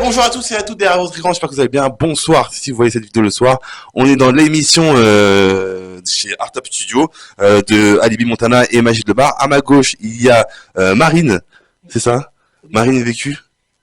Bonjour à tous et à toutes derrière votre écran, j'espère que vous allez bien. Bonsoir si vous voyez cette vidéo le soir. On est dans l'émission chez Artop Studio de Alibi Montana et Magid Lebar. À ma gauche, il y a Marine, c'est ça? Marine Vécu.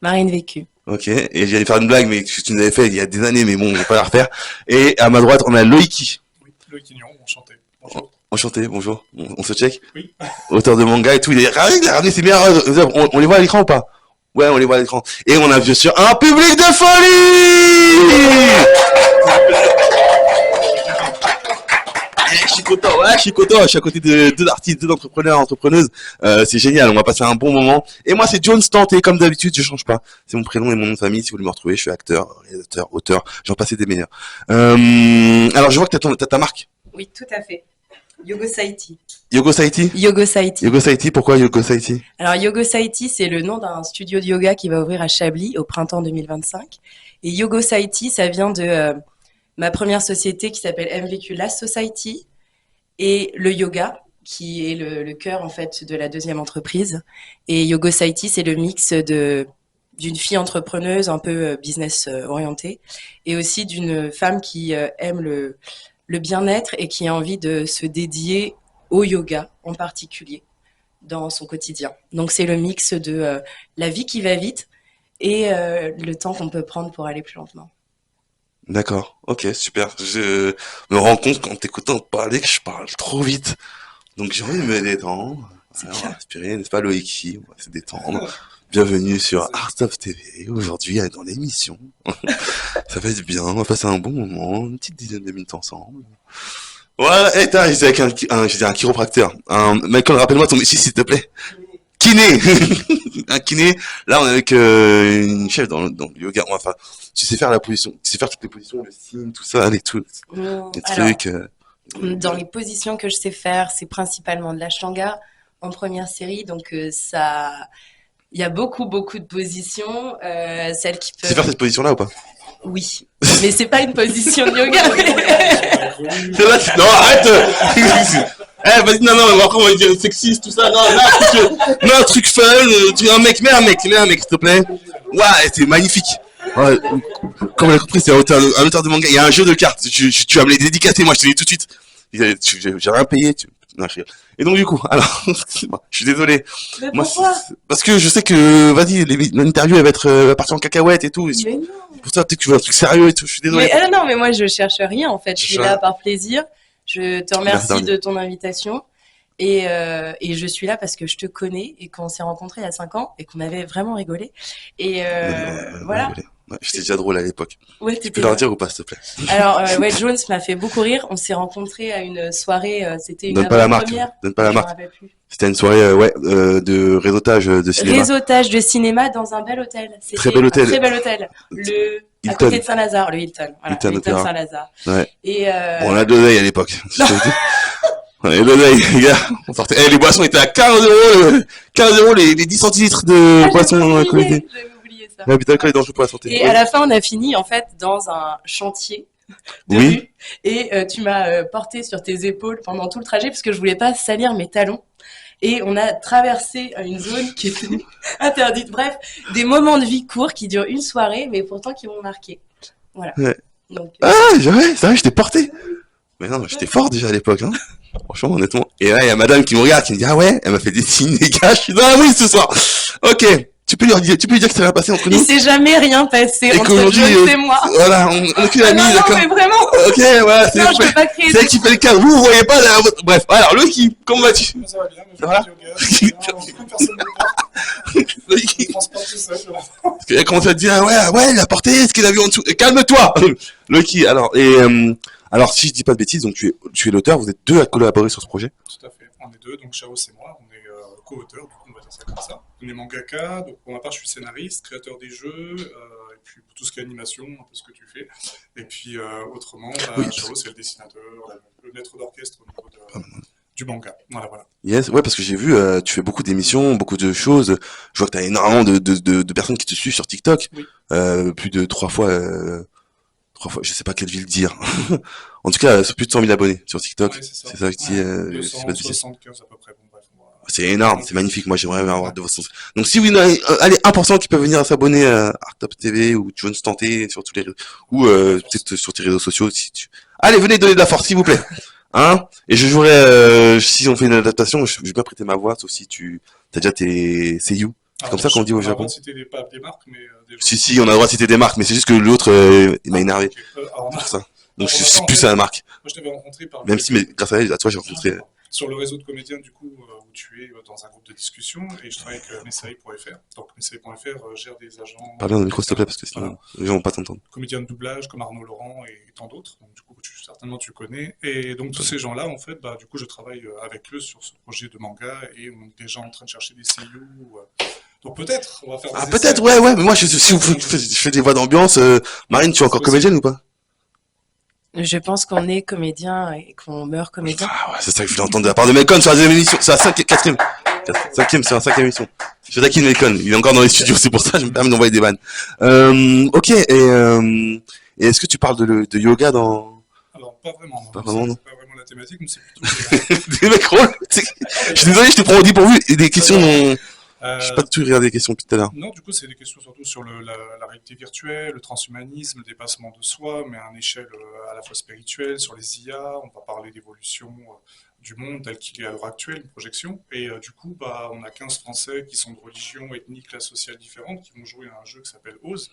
Marine Vécu. Ok, et j'allais faire une blague mais que tu nous avais fait il y a des années, mais bon, on va pas la refaire. Et à ma droite, on a Loïki. Oui, Loïki Nion, enchanté. Bonjour. Enchanté, bonjour. On se check? Oui. Auteur de manga et tout, il a ramené ses meilleurs œuvres. On les voit à l'écran ou pas? Ouais, on les voit à l'écran. Et on a bien sûr un public de folie! Je suis content, je suis à côté de deux artistes, deux entrepreneurs, entrepreneuses. C'est génial, on va passer un bon moment. Et moi, c'est Jones Tanté, comme d'habitude, je change pas. C'est mon prénom et mon nom de famille, si vous voulez me retrouver, je suis acteur, réalisateur, auteur, j'en passais des meilleurs. Alors, je vois que t'as ta marque. Oui, tout à fait. Yogo Saiti. Yogo Saiti? Yogo Saiti. Yogo Saiti, pourquoi Yogo Saiti? Alors, Yogo Saiti, c'est le nom d'un studio de yoga qui va ouvrir à Chablis au printemps 2025. Et Yogo Saiti, ça vient de ma première société qui s'appelle MVQ Last Society et le yoga, qui est le cœur, en fait, de la deuxième entreprise. Et Yogo Saiti, c'est le mix d'une fille entrepreneuse un peu business orientée et aussi d'une femme qui aime le bien-être et qui a envie de se dédier au yoga en particulier dans son quotidien. Donc c'est le mix de la vie qui va vite et le temps qu'on peut prendre pour aller plus lentement. D'accord, ok, super. Je me rends compte qu'en t'écoutant parler que je parle trop vite. Donc j'ai envie de me détendre. Alors, on va respirer, n'est-ce pas Loïki? On va se détendre. Bienvenue sur Artop TV, aujourd'hui dans l'émission. Ça va être bien, on va passer un bon moment, une petite dizaine de minutes ensemble. Voilà, et j'étais avec un chiropracteur. Michael, rappelle-moi ton métier s'il te plaît. Kiné. Un kiné. Là, on est avec une chef dans le yoga. Enfin, tu sais faire la position, tu sais faire toutes les positions, le signe, tout ça, les trucs. Dans les positions que je sais faire, c'est principalement de l'ashtanga en première série, donc ça... Il y a beaucoup de positions, celles qui peuvent... Tu sais faire cette position-là ou pas? Oui, mais c'est pas une position de yoga. Non, arrête. Vas-y, non, après on va dire sexiste, tout ça. Non, un truc fun, un mec, mets un mec, s'il te plaît. Ouais, c'est magnifique. Ouais, comme on l'a compris, c'est un auteur de manga. Il y a un jeu de cartes. Tu vas me les dédicacer, moi, je te dis tout de suite. J'ai rien payé. Non, je rigole. Et donc du coup, alors, je suis désolé. Mais moi, pourquoi? parce que je sais que, vas-y, l'interview elle va être partie en cacahuète et tout. Mais non. Pour ça, peut-être que tu veux un truc sérieux et tout. Je suis désolé. Mais non, mais moi je cherche rien en fait. Je suis là par plaisir. Je te remercie de ton invitation et je suis là parce que je te connais et qu'on s'est rencontrés il y a 5 ans et qu'on avait vraiment rigolé. Et voilà. Ouais, j'étais déjà drôle à l'époque. Ouais, tu peux leur dire ou pas, s'il te plaît? Alors, ouais, Jones m'a fait beaucoup rire. On s'est rencontrés à une soirée, c'était une Donne pas la marque. Donne pas la marque. C'était une soirée, de réseautage de cinéma. Réseautage de cinéma dans un bel hôtel. Très bel hôtel. Très bel hôtel. À côté de Saint-Lazare, le Hilton. Voilà, Hilton Saint-Lazare. Ouais. Et on a de l'oseille à l'époque. On avait de l'oseille, les gars. On sortait. Les boissons étaient à 15 €. 15 € les 10 centilitres de boissons alcoolisées. L'habitat d'alcool est dangereux pour la santé. Et à la fin, on a fini en fait dans un chantier de rue. Et tu m'as porté sur tes épaules pendant tout le trajet parce que je voulais pas salir mes talons. Et on a traversé une zone qui était interdite. Bref, des moments de vie courts qui durent une soirée, mais pourtant qui m'ont marqué. Voilà. Ouais. Donc, ouais, c'est vrai, je t'ai porté. Mais non, j'étais fort déjà à l'époque, hein. Franchement, honnêtement. Et là, il y a madame qui me regarde, qui me dit, ah ouais, elle m'a fait des signes, les gars, je suis dans la oui ce soir. Ok. Tu peux lui dire que ça va passer entre nous. Il s'est jamais rien passé et entre Jones et moi. Voilà, on est qu'une amie, d'accord. Non, mais vraiment. Ok, voilà, non, je peux pas créer. C'est elle qui fait le cadre. Vous voyez pas là, bref. Alors, Loïki, comment vas-tu? Ça va bien, ça va? Loïki. Transporte tout ça, parce qu'elle commence à te dire, ouais, il a porté ce qu'il a vu en dessous. Calme-toi. Loïki, alors, alors, si je dis pas de bêtises, donc tu es l'auteur, vous êtes deux à collaborer sur ce projet? Tout à fait. On est deux, donc Chao et moi, on est co-auteurs, on va dire ça comme ça. On est mangaka, donc pour ma part je suis scénariste, créateur des jeux, et puis pour tout ce qui est animation, un peu ce que tu fais. Et puis autrement, Chao c'est le dessinateur, le maître d'orchestre au niveau du manga. Voilà. Yes, ouais, parce que j'ai vu, tu fais beaucoup d'émissions, beaucoup de choses. Je vois que tu as énormément de personnes qui te suivent sur TikTok. Oui. Plus de 3 fois, je sais pas quelle ville dire. En tout cas, plus de 100 000 abonnés sur TikTok. Ouais, c'est ça que tu dis. 275 à peu près. Bon, bref, C'est énorme, c'est magnifique. Moi, j'aimerais avoir de vos sens. Donc, si vous, allez, 1% qui peuvent venir s'abonner à Arttop TV ou tu veux nous tenter sur tous les réseaux, ou peut-être sur tes réseaux sociaux. Si tu... Allez, venez donner de la force, s'il vous plaît. Hein? Et je jouerai, si on fait une adaptation, je vais bien prêter ma voix, sauf si tu as déjà tes seiyuu. C'est comme ça qu'on dit au Japon. On a le droit de citer des marques, mais des Si, on a le droit de citer des marques, mais c'est juste que l'autre, il m'a énervé. Okay. Alors, C'est pour ça. Donc, je suis plus à la marque. Moi, je t'avais rencontré par... Même si, mais grâce à toi, j'ai rencontré... Sur le réseau de comédiens, du coup, où tu es dans un groupe de discussion, et je travaille avec Messaï.fr. Donc, Messaï.fr gère des agents... Parle bien dans le micro, s'il te plaît, parce que sinon, voilà. les gens vont pas t'entendre. Comédiens de doublage, comme Arnaud Laurent et tant d'autres. Donc, du coup, certainement, tu connais. Et donc, tous ces gens-là, en fait, du coup, je travaille avec eux sur ce projet de manga, et on est déjà en train de chercher des seiyuu... Donc peut-être, on va faire des essais. Peut-être, ouais, mais moi, si je fais des voix d'ambiance, Marine, tu es encore comédienne ou pas? Je pense qu'on est comédien et qu'on meurt comédien. Ah ouais, c'est ça que je voulais entendre de la part de Melcon sur la deuxième émission, c'est la cinquième, c'est la cinquième émission. Je taquine Melcon, il est encore dans les studios, c'est pour ça que je me permets d'envoyer des vannes. Ok, et est-ce que tu parles de yoga dans... Alors, pas vraiment, non. Pas vraiment, non. C'est pas vraiment la thématique, mais c'est plutôt... Des mecs rôles. Je suis désolé, je te prends au dépourvu, et des questions dont... Je sais pas du tout regarder les questions depuis tout à l'heure. Non, du coup, c'est des questions surtout sur la réalité virtuelle, le transhumanisme, le dépassement de soi, mais à une échelle à la fois spirituelle, sur les IA. On va parler d'évolution du monde tel qu'il est à l'heure actuelle, une projection. Et du coup, on a 15 Français qui sont de religions, ethniques, classes sociales différentes, qui vont jouer à un jeu qui s'appelle Ose.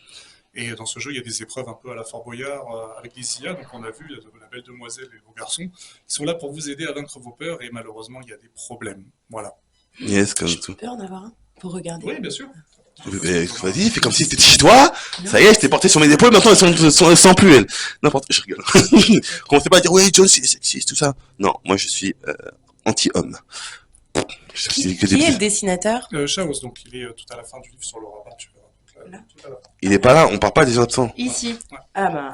Et dans ce jeu, il y a des épreuves un peu à la Fort Boyard avec des IA. Donc on a vu la belle demoiselle et les beaux garçons qui sont là pour vous aider à vaincre vos peurs. Et malheureusement, il y a des problèmes. Voilà. Yes, comme J'ai tout. peur d'avoir un pour regarder. Oui, bien sûr. Vas-y, fais comme si c'était chez toi. Non. Ça y est, je t'ai porté sur mes épaules, maintenant elles sont plus elles. N'importe, je rigole. Commencez pas à dire, ouais, John, c'est sexiste, tout ça. Non, moi je suis anti-homme. Qui est le dessinateur? Chaos, donc il est tout à la fin du livre sur le rabbin, tu verras. Donc, là, tout à la fin. Il est pas là, on parle pas des gens absents. Ici. Ouais. Ah bah.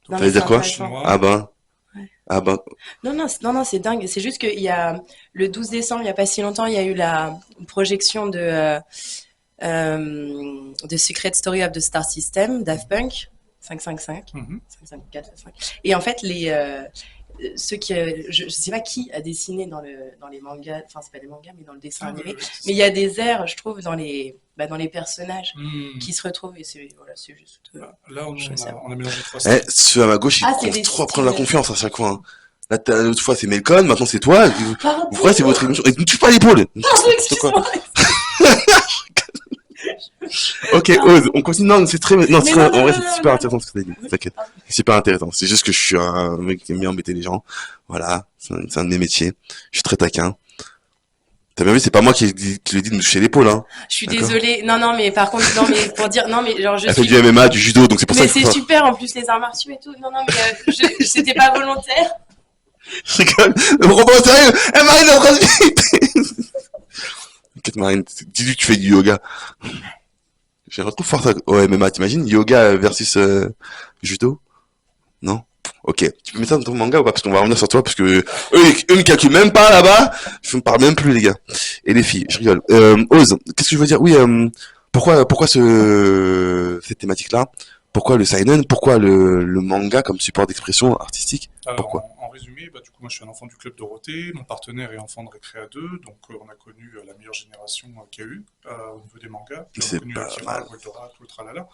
Non, Fallait mais dire c'est quoi? intéressant. Ah ben. Ouais. Ah ben. Non, c'est dingue. C'est juste qu'il y a le 12 décembre, il n'y a pas si longtemps, il y a eu la projection de Secret Story of the Star System, Daft Punk, 555, 554, 5. Et en fait, ceux qui, je sais pas qui a dessiné dans les mangas, enfin c'est pas des mangas, mais dans le dessin animé, mais il y a des airs, je trouve, dans les personnages qui se retrouvent, et c'est juste. Là, on a mélangé trois Ceux à ma gauche, ils trop à prendre la confiance à chaque fois. Hein. Là, l'autre fois, c'est Melcon, maintenant c'est toi. Pourquoi c'est votre émission? Et ne touche pas l'épaule! Pardon, excuse-moi! Ok, Ose, on continue. Non, c'est très, non, en vrai, c'est non, super non, intéressant ce que t'as dit. T'inquiète. C'est super intéressant. C'est juste que je suis un mec qui aime bien embêter les gens. Voilà. C'est un de mes métiers. Je suis très taquin. T'as bien vu, c'est pas moi qui le dis de me toucher l'épaule, hein. Je suis désolée. Non, mais par contre, non, mais pour dire, non, mais genre, Elle fait du MMA, du judo, donc c'est pour ça mais que c'est super, en plus, les arts martiaux et tout. Non, mais c'était pas volontaire. Je rigole. Mais pourquoi pas au sérieux? Marine, en train de T'inquiète, Marine, dis-lui que tu fais du yoga. Je retrouve fort ça au MMA, t'imagines? Yoga versus judo? Non? Ok. Tu peux mettre ça dans ton manga ou pas? Parce qu'on va revenir sur toi, parce que eux ils calculent même pas là-bas. Je me parle même plus, les gars. Et les filles, je rigole. Ose, qu'est-ce que je veux dire? Oui, pourquoi cette thématique-là? Pourquoi le seinen? Pourquoi le manga comme support d'expression artistique? Pourquoi? En résumé, du coup, moi je suis un enfant du Club Dorothée, mon partenaire est enfant de Récréa 2, donc on a connu la meilleure génération qu'il y a eu au niveau des mangas. C'est on a connu pas Akira, mal. Goldorak, tout le tralala.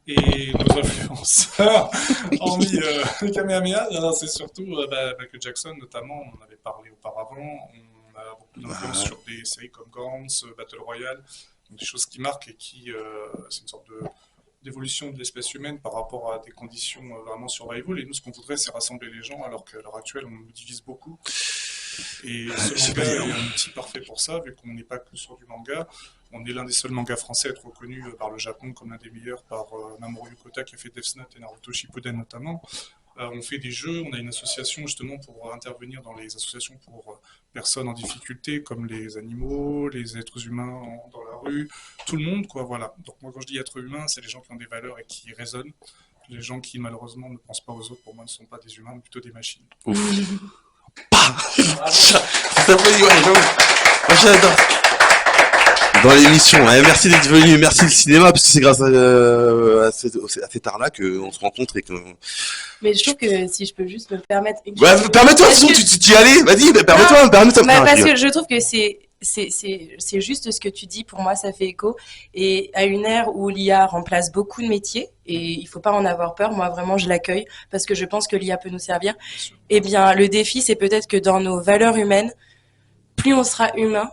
Et nos influenceurs, hormis Kamehameha, c'est surtout Michael Jackson notamment, on en avait parlé auparavant. On a beaucoup d'influence sur des séries comme Gantz, Battle Royale, donc des choses qui marquent et qui, c'est une sorte d'évolution de l'espèce humaine par rapport à des conditions vraiment survival. Et nous, ce qu'on voudrait, c'est rassembler les gens, alors qu'à l'heure actuelle, on nous divise beaucoup. Et ce manga est un outil parfait pour ça, vu qu'on n'est pas que sur du manga. On est l'un des seuls mangas français à être reconnu par le Japon comme l'un des meilleurs par Mamoru Yokota qui a fait Death Note et Naruto Shippuden notamment. On fait des jeux, on a une association justement pour intervenir dans les associations pour personnes en difficulté comme les animaux, les êtres humains dans la rue, tout le monde quoi, voilà. Donc moi quand je dis être humain, c'est les gens qui ont des valeurs et qui raisonnent. Les gens qui malheureusement ne pensent pas aux autres, pour moi ne sont pas des humains mais plutôt des machines. Ouf. J'adore. Dans l'émission, merci d'être venu, merci le cinéma, parce que c'est grâce à cet art-là qu'on se rencontre et que... Mais je trouve que si je peux juste me permettre... Ouais, permets-toi, sinon tu y allais, vas-y, permets-toi. Parce que je trouve que c'est c'est juste ce que tu dis. Pour moi, ça fait écho. Et à une ère où l'IA remplace beaucoup de métiers, et il faut pas en avoir peur. Moi, vraiment, je l'accueille parce que je pense que l'IA peut nous servir. Eh bien, le défi, c'est peut-être que dans nos valeurs humaines, plus on sera humain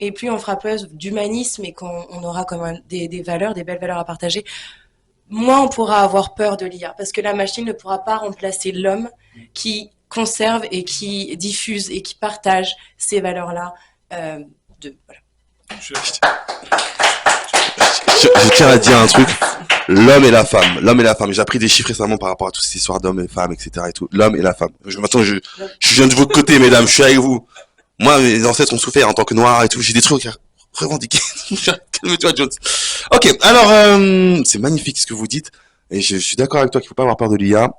et plus on fera preuve d'humanisme et qu'on aura comme des valeurs, des belles valeurs à partager, moins on pourra avoir peur de l'IA parce que la machine ne pourra pas remplacer l'homme qui conserve et qui diffuse et qui partage ces valeurs-là. Voilà. Je tiens à dire un truc. L'homme et la femme. J'ai appris des chiffres récemment par rapport à toutes ces histoires d'hommes et femmes, etc. et tout. L'homme et la femme. Maintenant, je viens de votre côté, mesdames. Je suis avec vous. Moi, mes ancêtres ont souffert en tant que noirs et tout. J'ai des trucs à revendiquer. Calme-toi, Jones. Ok. Alors, c'est magnifique ce que vous dites. Et je suis d'accord avec toi qu'il faut pas avoir peur de l'IA.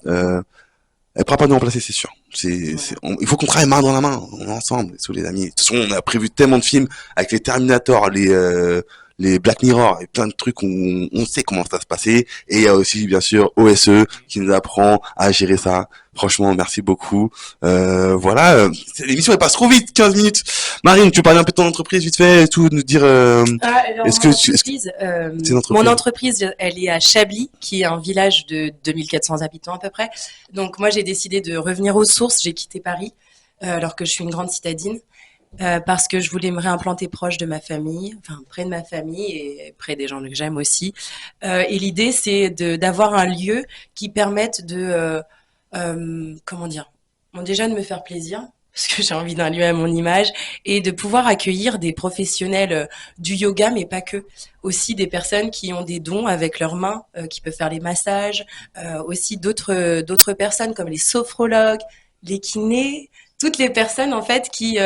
Elle pourra pas nous remplacer, c'est sûr. Il faut qu'on travaille main dans la main, on est ensemble, les amis. De toute façon, on a prévu tellement de films avec les Terminator, les Black Mirror et plein de trucs où on sait comment ça va se passer. Et il y a aussi, bien sûr, OSE qui nous apprend à gérer ça. Franchement, merci beaucoup. Voilà, l'émission elle passe trop vite, 15 minutes. Marine, tu veux parler un peu de ton entreprise vite fait et tout, nous dire. Alors, est-ce que mon entreprise, elle est à Chablis, qui est un village de 2400 habitants à peu près. Donc moi, j'ai décidé de revenir aux sources. J'ai quitté Paris, alors que je suis une grande citadine. Parce que je voulais me réimplanter proche de ma famille, enfin près de ma famille et près des gens que j'aime aussi. Et l'idée, c'est d'avoir un lieu qui permette comment dire, bon, déjà de me faire plaisir, parce que j'ai envie d'un lieu à mon image, et de pouvoir accueillir des professionnels du yoga, mais pas que, aussi des personnes qui ont des dons avec leurs mains, qui peuvent faire les massages, aussi d'autres personnes comme les sophrologues, les kinés, toutes les personnes en fait qui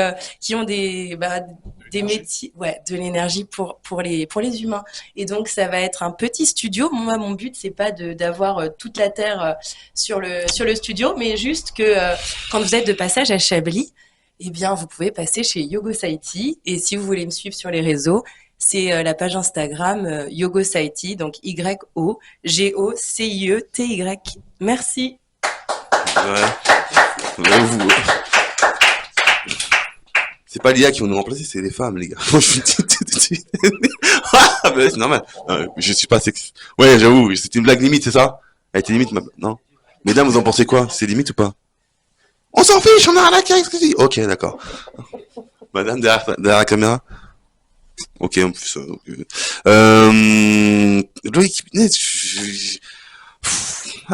ont des métiers, ouais, de l'énergie pour les humains. Et donc ça va être un petit studio. Moi, mon but c'est pas d'avoir toute la terre sur le studio, mais juste que quand vous êtes de passage à Chablis, eh bien vous pouvez passer chez Yogosaity. Et si vous voulez me suivre sur les réseaux, c'est la page Instagram Yogosaity, donc YOGOCIETY. Merci. Ouais. C'est pas l'IA qui va nous remplacer, c'est les femmes, les gars. Ah, mais c'est normal. Je suis pas sexy. Ouais, j'avoue, c'était une blague limite, c'est ça? Elle était limite, non? Mesdames, vous en pensez quoi? C'est limite ou pas? On s'en fiche, on a la qu'est-ce que tu dis? Ok, d'accord. Madame, derrière la caméra? Ok, en plus, Loïc,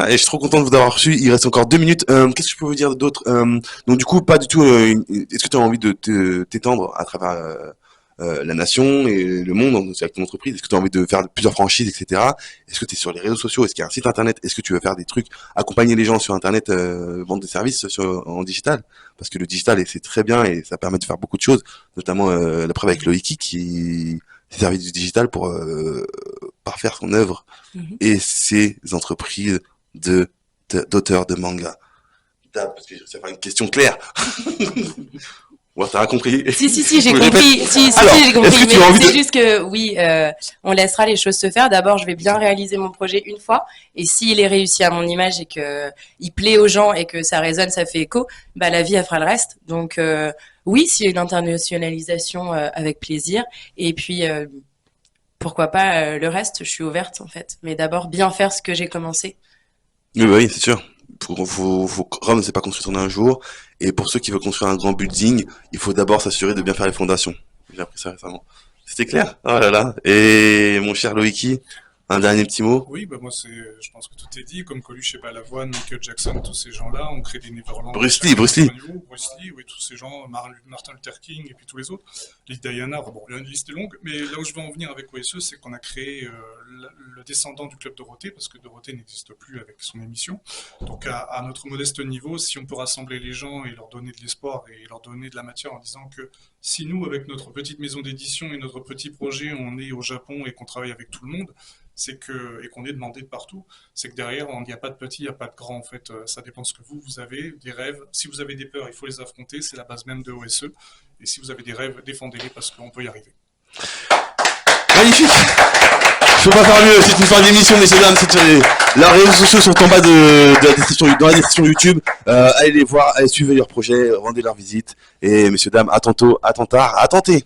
je suis trop content de vous avoir reçu. Il reste encore 2 minutes. Qu'est-ce que je peux vous dire d'autre? Donc du coup, pas du tout. Est-ce que tu as envie de t'étendre à travers la nation et le monde avec ton entreprise? Est-ce que tu as envie de faire plusieurs franchises, etc. Est-ce que tu es sur les réseaux sociaux? Est-ce qu'il y a un site internet? Est-ce que tu veux faire des trucs, accompagner les gens sur internet, vendre des services en digital? Parce que le digital, c'est très bien et ça permet de faire beaucoup de choses, notamment la preuve avec Loïc qui s'est servi du digital pour parfaire son œuvre et ses entreprises d'auteurs de manga. Parce que ça fait une question claire. Ouais, t'as compris. Si, j'ai compris. Alors, j'ai compris. est-ce que tu Mais as envie c'est juste que, oui, on laissera les choses se faire. D'abord, je vais bien réaliser mon projet une fois. Et s'il est réussi à mon image et que il plaît aux gens et que ça résonne, ça fait écho, bah, la vie, elle fera le reste. Donc, oui, s'il y a une internationalisation, avec plaisir. Et puis, pourquoi pas, le reste, je suis ouverte, en fait. Mais d'abord, bien faire ce que j'ai commencé. Oui, bah oui, c'est sûr. Rome ne s'est pas construite en un jour. Et pour ceux qui veulent construire un grand building, il faut d'abord s'assurer de bien faire les fondations. J'ai appris ça récemment. C'était clair? Oh là là. Et mon cher Loïki, un dernier petit mot? Oui, bah moi je pense que tout est dit. Comme Coluche et Balavoine, Michael Jackson, tous ces gens-là, on crée des Neverland. Bruce Lee, Bruce Lee, oui, tous ces gens, Martin Luther King et puis tous les autres. Lily Diana, bon, la liste est longue, mais là où je veux en venir avec OSE, c'est qu'on a créé le descendant du club Dorothée, parce que Dorothée n'existe plus avec son émission. Donc à notre modeste niveau, si on peut rassembler les gens et leur donner de l'espoir et leur donner de la matière en disant que si nous, avec notre petite maison d'édition et notre petit projet, on est au Japon et qu'on travaille avec tout le monde, et qu'on est demandé de partout, c'est que derrière, il n'y a pas de petit, il n'y a pas de grand, en fait. Ça dépend de ce que vous avez, des rêves. Si vous avez des peurs, il faut les affronter, c'est la base même de OSE. Et si vous avez des rêves, défendez-les parce qu'on peut y arriver. Magnifique! Je peux pas faire mieux, c'est une fin d'émission, messieurs dames, leurs réseaux sociaux sont en bas dans la description YouTube, allez les voir, allez suivre leurs projets, rendez leur visite, et messieurs dames, à tantôt, à tantôt, à tenter!